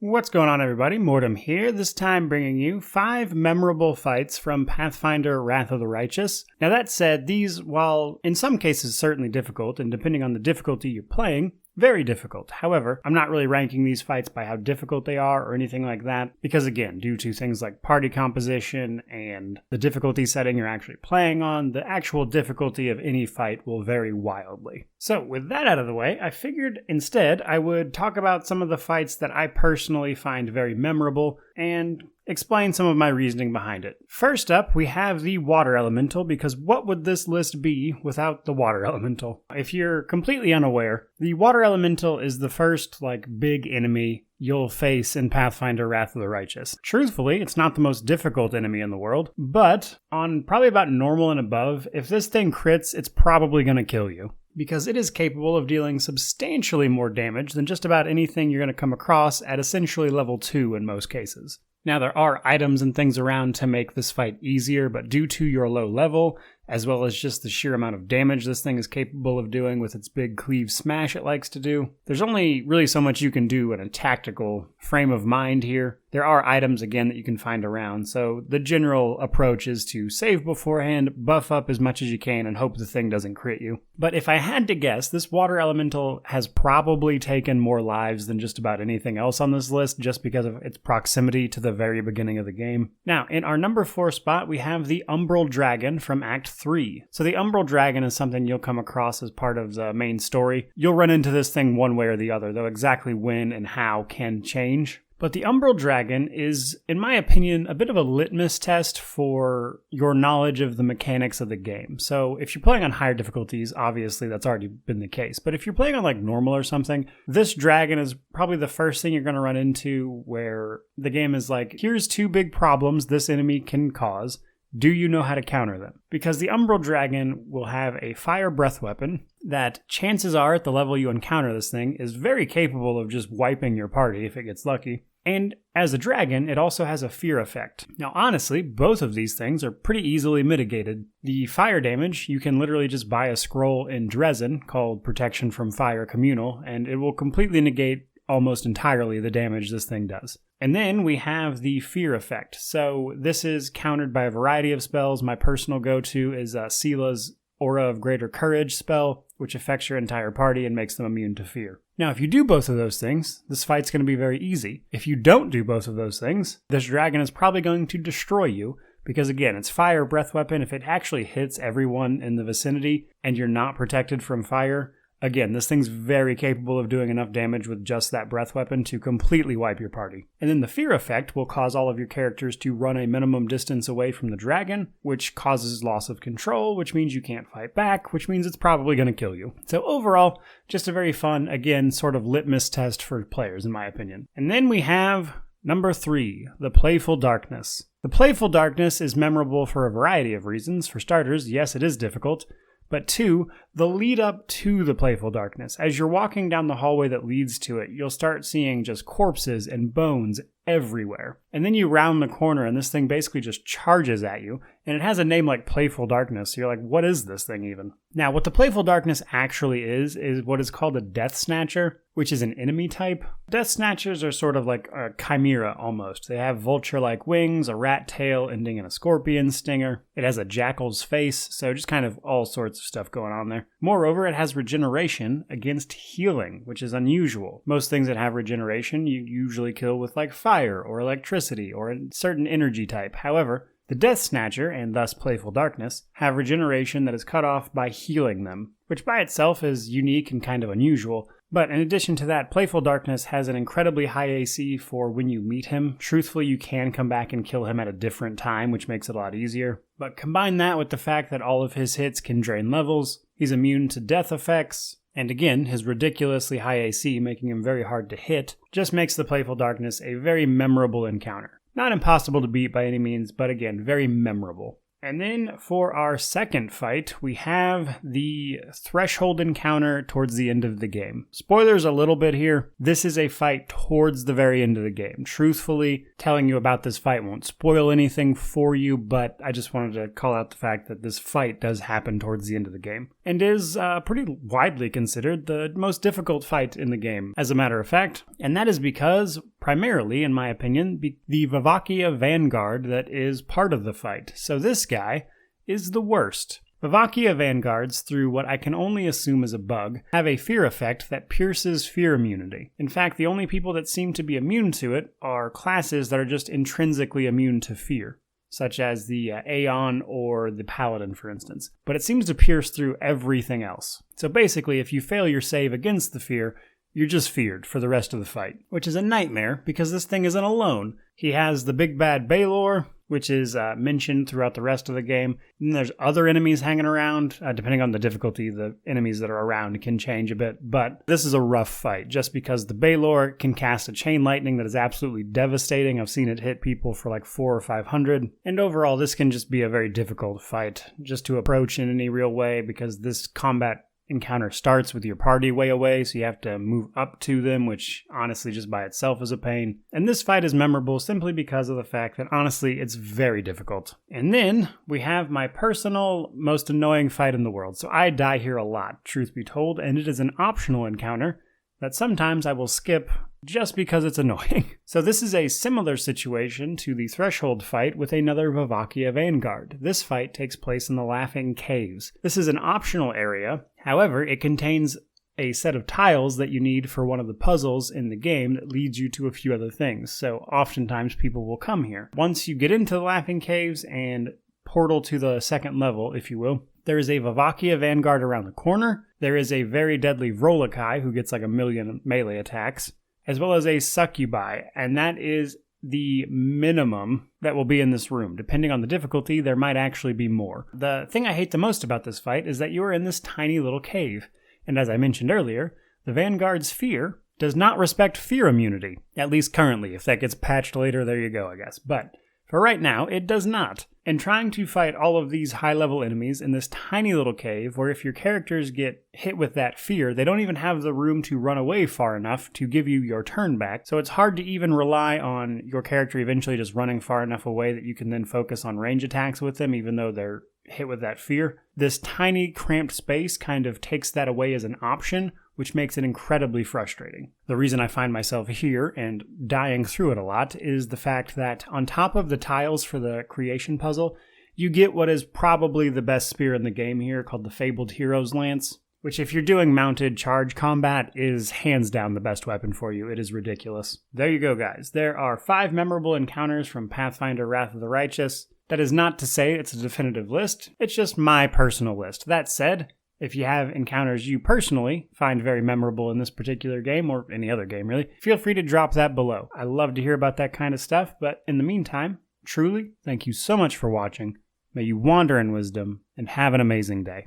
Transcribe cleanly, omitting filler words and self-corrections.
What's going on, everybody? Mortem here, this time bringing you 5 memorable fights from Pathfinder Wrath of the Righteous. Now that said, these, while in some cases certainly difficult, and depending on the difficulty you're playing, very difficult. However, I'm not really ranking these fights by how difficult they are or anything like that, because again, due to things like party composition and the difficulty setting you're actually playing on, the actual difficulty of any fight will vary wildly. So with that out of the way, I figured instead I would talk about some of the fights that I personally find very memorable and explain some of my reasoning behind it. First up, we have the Water Elemental, because what would this list be without the Water Elemental? If you're completely unaware, the Water Elemental is the first, big enemy you'll face in Pathfinder Wrath of the Righteous. Truthfully, it's not the most difficult enemy in the world, but on probably about normal and above, if this thing crits, it's probably going to kill you, because it is capable of dealing substantially more damage than just about anything you're going to come across at essentially level 2 in most cases. Now, there are items and things around to make this fight easier, but due to your low level, as well as just the sheer amount of damage this thing is capable of doing with its big cleave smash it likes to do, there's only really so much you can do in a tactical frame of mind here. There are items, again, that you can find around, so the general approach is to save beforehand, buff up as much as you can, and hope the thing doesn't crit you. But if I had to guess, this Water Elemental has probably taken more lives than just about anything else on this list, just because of its proximity to the very beginning of the game. Now, in our number 4 spot, we have the Umbral Dragon from Act 3. So the Umbral Dragon is something you'll come across as part of the main story. You'll run into this thing one way or the other, though exactly when and how can change. But the Umbral Dragon is, in my opinion, a bit of a litmus test for your knowledge of the mechanics of the game. So if you're playing on higher difficulties, obviously that's already been the case. But if you're playing on normal or something, this dragon is probably the first thing you're going to run into where the game is here's 2 big problems this enemy can cause. Do you know how to counter them? Because the Umbral Dragon will have a fire breath weapon that chances are at the level you encounter this thing is very capable of just wiping your party if it gets lucky. And as a dragon, it also has a fear effect. Now honestly, both of these things are pretty easily mitigated. The fire damage, you can literally just buy a scroll in Dresden called Protection from Fire Communal, and it will completely negate almost entirely the damage this thing does. And then we have the fear effect. So this is countered by a variety of spells. My personal go-to is Sila's Aura of Greater Courage spell, which affects your entire party and makes them immune to fear. Now, if you do both of those things, this fight's going to be very easy. If you don't do both of those things, this dragon is probably going to destroy you, because again, it's fire breath weapon. If it actually hits everyone in the vicinity and you're not protected from fire, again, this thing's very capable of doing enough damage with just that breath weapon to completely wipe your party. And then the fear effect will cause all of your characters to run a minimum distance away from the dragon, which causes loss of control, which means you can't fight back, which means it's probably going to kill you. So overall, just a very fun, again, sort of litmus test for players, in my opinion. And then we have number 3, the Playful Darkness. The Playful Darkness is memorable for a variety of reasons. For starters, yes, it is difficult. But 2, the lead up to the Playful Darkness. As you're walking down the hallway that leads to it, you'll start seeing just corpses and bones everywhere. And then you round the corner and this thing basically just charges at you. And it has a name like Playful Darkness. So you're like, what is this thing even? Now, what the Playful Darkness actually is what is called a Death Snatcher, which is an enemy type. Death Snatchers are sort of like a chimera almost. They have vulture-like wings, a rat tail ending in a scorpion stinger. It has a jackal's face, so just kind of all sorts of stuff going on there. Moreover, it has regeneration against healing, which is unusual. Most things that have regeneration you usually kill with fire or electricity or a certain energy type. However, the Death Snatcher, and thus Playful Darkness, have regeneration that is cut off by healing them, which by itself is unique and kind of unusual. But in addition to that, Playful Darkness has an incredibly high AC for when you meet him. Truthfully, you can come back and kill him at a different time, which makes it a lot easier. But combine that with the fact that all of his hits can drain levels, he's immune to death effects, and again, his ridiculously high AC making him very hard to hit, just makes the Playful Darkness a very memorable encounter. Not impossible to beat by any means, but again, very memorable. And then for our second fight, we have the threshold encounter towards the end of the game. Spoilers a little bit here. This is a fight towards the very end of the game. Truthfully, telling you about this fight won't spoil anything for you, but I just wanted to call out the fact that this fight does happen towards the end of the game, and is pretty widely considered the most difficult fight in the game, as a matter of fact. And that is because primarily, in my opinion, the Vivvin Vanguard that is part of the fight. So this guy is the worst. Vivvin Vanguards, through what I can only assume is a bug, have a fear effect that pierces fear immunity. In fact, the only people that seem to be immune to it are classes that are just intrinsically immune to fear, such as the Aeon or the Paladin, for instance. But it seems to pierce through everything else. So basically, if you fail your save against the fear, you're just feared for the rest of the fight, which is a nightmare because this thing isn't alone. He has the big bad Balor, which is mentioned throughout the rest of the game. And there's other enemies hanging around. Depending on the difficulty, the enemies that are around can change a bit. But this is a rough fight, just because the Balor can cast a chain lightning that is absolutely devastating. I've seen it hit people for like 400 or 500. And overall, this can just be a very difficult fight just to approach in any real way, because this combat encounter starts with your party way away, so you have to move up to them, which honestly just by itself is a pain. And this fight is memorable simply because of the fact that honestly it's very difficult. And then we have my personal most annoying fight in the world. So I die here a lot, truth be told, and it is an optional encounter that sometimes I will skip just because it's annoying. So this is a similar situation to the Threshold fight with another Vivvin Vanguard. This fight takes place in the Laughing Caves. This is an optional area. However, it contains a set of tiles that you need for one of the puzzles in the game that leads you to a few other things. So oftentimes people will come here. Once you get into the Laughing Caves and portal to the second level, if you will, there is a Vivvin Vanguard around the corner. There is a very deadly Volokai who gets like 1 million melee attacks, as well as a Succubi, and that is the minimum that will be in this room. Depending on the difficulty, there might actually be more. The thing I hate the most about this fight is that you are in this tiny little cave, and as I mentioned earlier, the Vanguard's fear does not respect fear immunity, at least currently. If that gets patched later, there you go, I guess. But for right now, it does not. And trying to fight all of these high-level enemies in this tiny little cave, where if your characters get hit with that fear, they don't even have the room to run away far enough to give you your turn back. So it's hard to even rely on your character eventually just running far enough away that you can then focus on range attacks with them, even though they're hit with that fear. This tiny, cramped space kind of takes that away as an option, which makes it incredibly frustrating. The reason I find myself here and dying through it a lot is the fact that on top of the tiles for the creation puzzle, you get what is probably the best spear in the game here, called the Fabled Hero's Lance, which if you're doing mounted charge combat is hands down the best weapon for you. It is ridiculous. There you go, guys. There are 5 memorable encounters from Pathfinder Wrath of the Righteous. That is not to say it's a definitive list. It's just my personal list. That said, if you have encounters you personally find very memorable in this particular game, or any other game really, feel free to drop that below. I love to hear about that kind of stuff, but in the meantime, truly, thank you so much for watching. May you wander in wisdom, and have an amazing day.